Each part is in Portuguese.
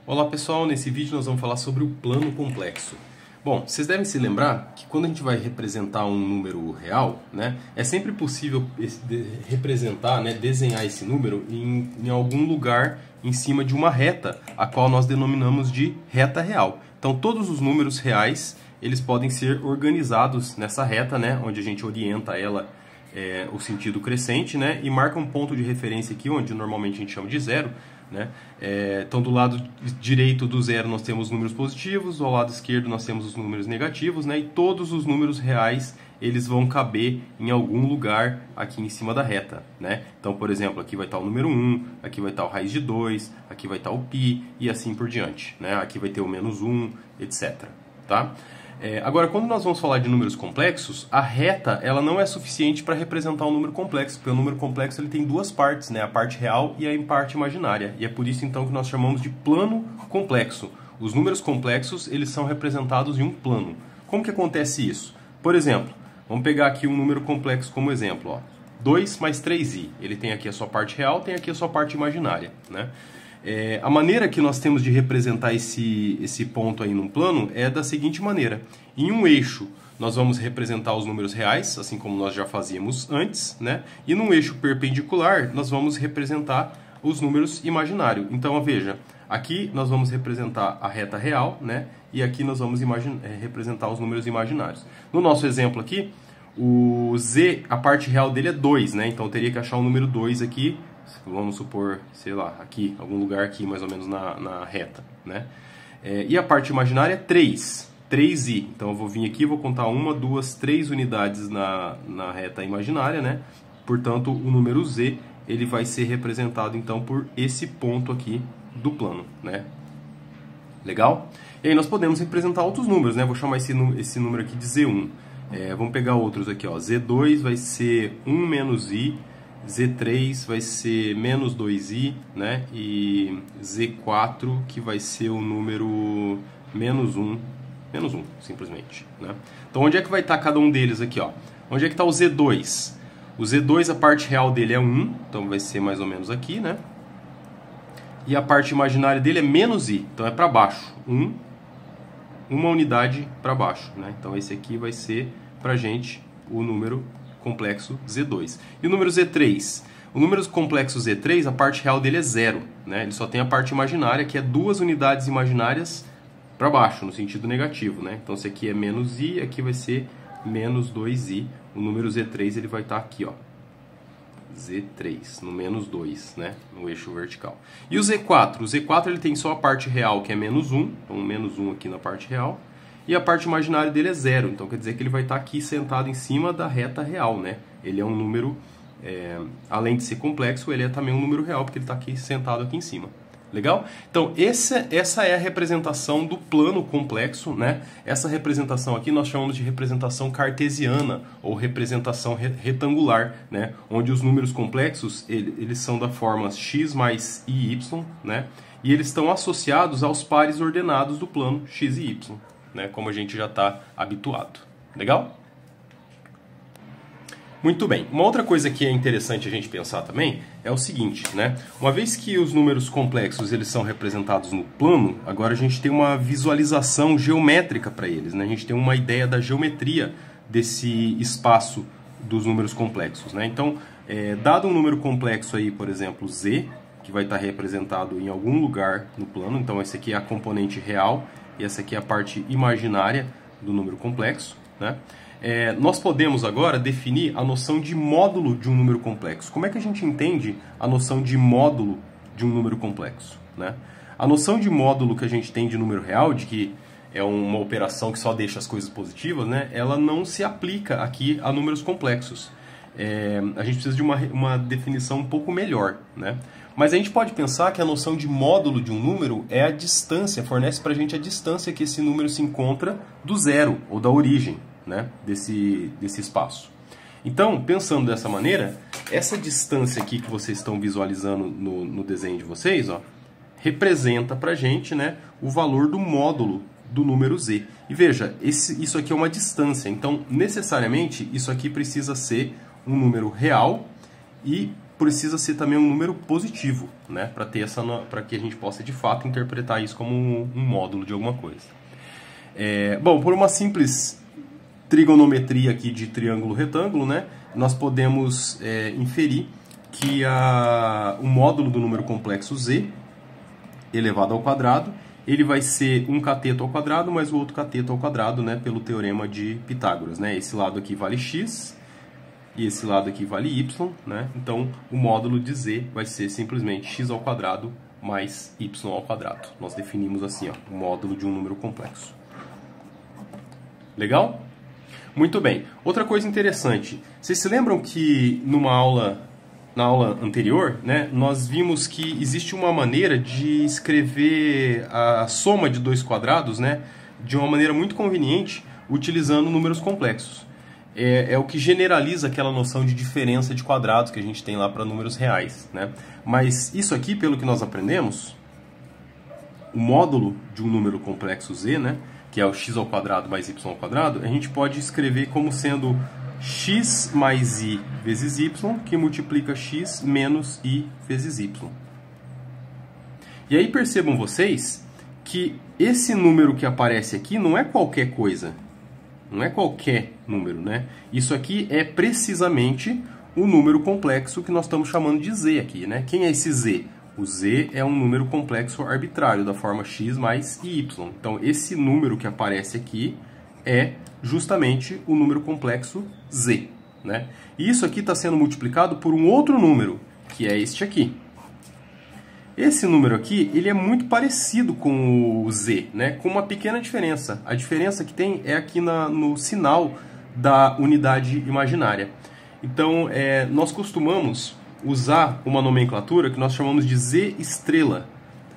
Olá pessoal, nesse vídeo nós vamos falar sobre o plano complexo. Bom, vocês devem se lembrar que quando a gente vai representar um número real, né, é sempre possível representar, né, desenhar esse número em algum lugar em cima de uma reta, a qual nós denominamos de reta real. Então todos os números reais, eles podem ser organizados nessa reta, né, onde a gente orienta ela o sentido crescente, né, e marca um ponto de referência aqui, onde normalmente a gente chama de zero. Né? Então do lado direito do zero nós temos os números positivos, ao lado esquerdo nós temos os números negativos, né? E todos os números reais eles vão caber em algum lugar aqui em cima da reta, né? Então, por exemplo, aqui vai estar o número 1, aqui vai estar o raiz de 2, aqui vai estar o π e assim por diante, né? Aqui vai ter o menos 1, etc. Tá? Agora, quando nós vamos falar de números complexos, a reta ela não é suficiente para representar um número complexo, porque o número complexo ele tem duas partes, né? A parte real e a parte imaginária. E é por isso então que nós chamamos de plano complexo. Os números complexos eles são representados em um plano. Como que acontece isso? Por exemplo, vamos pegar aqui um número complexo como exemplo. Ó. 2 mais 3i. Ele tem aqui a sua parte real, tem aqui a sua parte imaginária, né? A maneira que nós temos de representar esse ponto aí num plano é da seguinte maneira. Em um eixo, nós vamos representar os números reais, assim como nós já fazíamos antes, né? E num eixo perpendicular, nós vamos representar os números imaginários. Então, veja, aqui nós vamos representar a reta real, né? E aqui nós vamos representar os números imaginários. No nosso exemplo aqui, o z, a parte real dele é 2, né? Então, eu teria que achar o número 2 aqui. Vamos supor, sei lá, aqui, algum lugar aqui mais ou menos na reta, né? E a parte imaginária é 3i. Então eu vou vir aqui, vou contar 1, 2, 3 unidades na reta imaginária, né? Portanto, o número z, ele vai ser representado então por esse ponto aqui do plano, né? Legal? E aí nós podemos representar outros números, né? Vou chamar esse número aqui de z1. Vamos pegar outros aqui, ó. Z2 vai ser 1 menos i. Z3 vai ser menos 2i, né? E Z4 que vai ser o número menos 1, simplesmente, né? Então onde é que vai estar cada um deles aqui, ó? Onde é que está o Z2? O Z2, a parte real dele é 1, então vai ser mais ou menos aqui, né? E a parte imaginária dele é menos i, então é para baixo, uma unidade para baixo, né? Então esse aqui vai ser pra gente o número complexo Z2. E o número Z3? O número complexo Z3, a parte real dele é 0, né? Ele só tem a parte imaginária, que é 2 unidades imaginárias para baixo, no sentido negativo, né? Então, esse aqui é menos i, aqui vai ser menos 2i. O número Z3 ele vai estar aqui, ó. Z3, no menos 2, né? No eixo vertical. E o Z4? O Z4 ele tem só a parte real, que é menos 1. Então, menos 1 aqui na parte real. E a parte imaginária dele é 0, então quer dizer que ele vai estar aqui sentado em cima da reta real, né? Ele é um número, além de ser complexo, ele é também um número real, porque ele está aqui sentado aqui em cima. Legal? Então, essa é a representação do plano complexo, né? Essa representação aqui nós chamamos de representação cartesiana, ou representação retangular, né? Onde os números complexos, eles são da forma x mais i e y, né? E eles estão associados aos pares ordenados do plano x e y. Né, como a gente já está habituado. Legal? Muito bem. Uma outra coisa que é interessante a gente pensar também é o seguinte, né? Uma vez que os números complexos eles são representados no plano, agora a gente tem uma visualização geométrica para eles, né? A gente tem uma ideia da geometria desse espaço dos números complexos, né? Então, dado um número complexo aí, por exemplo, z, que vai estar representado em algum lugar no plano, então esse aqui é a componente real, e essa aqui é a parte imaginária do número complexo, né? Nós podemos agora definir a noção de módulo de um número complexo. Como é que a gente entende a noção de módulo de um número complexo, né? A noção de módulo que a gente tem de número real, de que é uma operação que só deixa as coisas positivas, né? Ela não se aplica aqui a números complexos. A gente precisa de uma definição um pouco melhor, né? Mas a gente pode pensar que a noção de módulo de um número é a distância, fornece para a gente a distância que esse número se encontra do zero, ou da origem, né, desse espaço. Então, pensando dessa maneira, essa distância aqui que vocês estão visualizando no desenho de vocês, ó, representa para a gente, né, o valor do módulo do número z. E veja, isso aqui é uma distância, então necessariamente isso aqui precisa ser um número real e precisa ser também um número positivo, né? Para que a gente possa de fato interpretar isso como um módulo de alguma coisa. Bom, por uma simples trigonometria aqui de triângulo retângulo, né? Nós podemos inferir que o módulo do número complexo z elevado ao quadrado, ele vai ser um cateto ao quadrado mais o outro cateto ao quadrado, né, pelo teorema de Pitágoras, né? Esse lado aqui vale x e esse lado aqui vale y, né? Então, o módulo de z vai ser simplesmente x ao quadrado mais y ao quadrado. Nós definimos assim, ó, o módulo de um número complexo. Legal? Muito bem. Outra coisa interessante. Vocês se lembram que na aula anterior, né, nós vimos que existe uma maneira de escrever a soma de dois quadrados, né, de uma maneira muito conveniente, utilizando números complexos. É o que generaliza aquela noção de diferença de quadrados que a gente tem lá para números reais, né? Mas isso aqui, pelo que nós aprendemos, o módulo de um número complexo z, né, que é o x ao quadrado mais y ao quadrado, a gente pode escrever como sendo x mais i vezes y, que multiplica x menos i vezes y. E aí percebam vocês que esse número que aparece aqui não é qualquer coisa. Não é qualquer número, né? Isso aqui é precisamente o número complexo que nós estamos chamando de z aqui, né? Quem é esse z? O z é um número complexo arbitrário, da forma x mais y. Então, esse número que aparece aqui é justamente o número complexo z, né? E isso aqui está sendo multiplicado por um outro número, que é este aqui. Esse número aqui, ele é muito parecido com o z, né? Com uma pequena diferença. A diferença que tem é aqui no sinal da unidade imaginária. Então, nós costumamos usar uma nomenclatura que nós chamamos de z estrela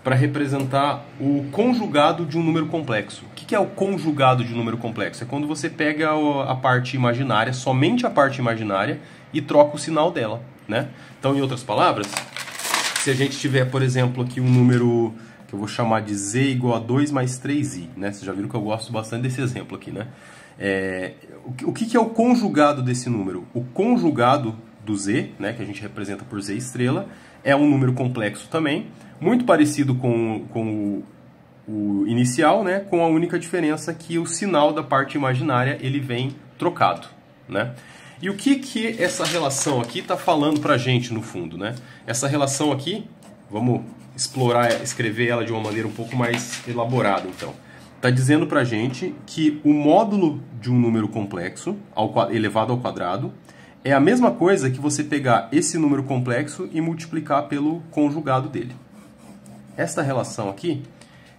para representar o conjugado de um número complexo. O que é o conjugado de um número complexo? É quando você pega a parte imaginária, somente a parte imaginária, e troca o sinal dela, né? Então, em outras palavras, se a gente tiver, por exemplo, aqui um número que eu vou chamar de z igual a 2 mais 3i, né? Vocês já viram que eu gosto bastante desse exemplo aqui, né? O que é o conjugado desse número? O conjugado do z, né, que a gente representa por z estrela, é um número complexo também, muito parecido com o inicial, né, com a única diferença que o sinal da parte imaginária ele vem trocado, né? E o que essa relação aqui está falando para a gente no fundo, né? Essa relação aqui, vamos escrever ela de uma maneira um pouco mais elaborada, então. Está dizendo para a gente que o módulo de um número complexo elevado ao quadrado é a mesma coisa que você pegar esse número complexo e multiplicar pelo conjugado dele. Esta relação aqui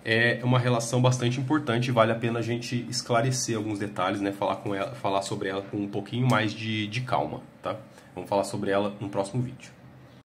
é uma relação bastante importante e vale a pena a gente esclarecer alguns detalhes, né? Falar sobre ela com um pouquinho mais de calma, tá? Vamos falar sobre ela no próximo vídeo.